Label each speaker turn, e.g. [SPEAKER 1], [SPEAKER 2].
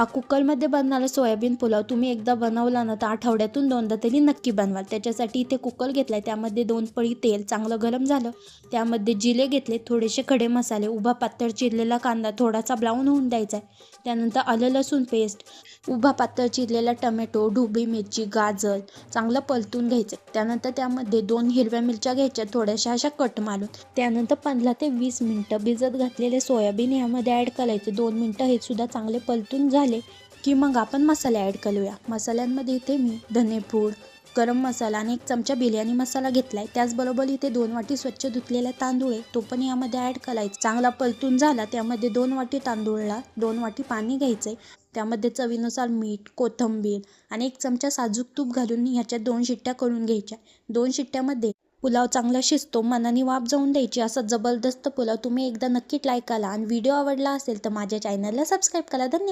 [SPEAKER 1] हा कुकरमध्ये बनणारा सोयाबीन पुलाव तुम्ही एकदा बनवला ना तर आठवड्यातून 2दा तरी नक्की बनवाल। त्याच्यासाठी इथे कुकर घेतला आहे, त्यामध्ये 2 पळी तेल चांगलं गरम झालं, त्यामध्ये जिरे घेतले, थोडेसे खडे मसाले, उभा पातळ चिरलेला कांदा थोडासा ब्राऊन होऊन द्यायचा आहे, त्यानंतर आलं लसूण पेस्ट, उभा पातळ चिरलेला टमॅटो, ढोबळी मिरची, गाजर चांगलं परतून घ्यायचं। त्यानंतर त्यामध्ये 2 हिरव्या मिरच्या घ्यायच्या, थोड्याशा अशा कट मारून, त्यानंतर 15 ते 20 मिनिटं भिजत घातलेले सोयाबीन यामध्ये ॲड करायचे। 2 मिनिटं हे सुद्धा चांगले परतून झाले की मग आपण मसाले ॲड करूया। मसाल्यांमध्ये इथे मी धनेपूड, गरम मसाला आणि 1 चमचा बिर्याणी मसाला घेतला आहे, त्याचबरोबर इथे 2 वाटी स्वच्छ धुतलेला तांदूळ आहे, तो पण यामध्ये ॲड करायचा। चांगला परतून झाला त्यामध्ये 2 वाटी तांदूळला 2 वाटी पाणी घ्यायचं आहे, त्यामध्ये चवीनुसार मीठ, कोथिंबीर आणि 1 चमचा साजूक तूप घालून ह्याच्यात 2 शिट्ट्या करून घ्यायच्या। 2 शिट्ट्यामध्ये पुलाव चांगला शिजतो, मनाने वाफ जाऊन द्यायची। असा जबरदस्त पुलाव तुम्ही एकदा नक्की ट्राय करा आणि व्हिडिओ आवडला असेल तर माझ्या चॅनलला सबस्क्राईब करा। धन्यवाद।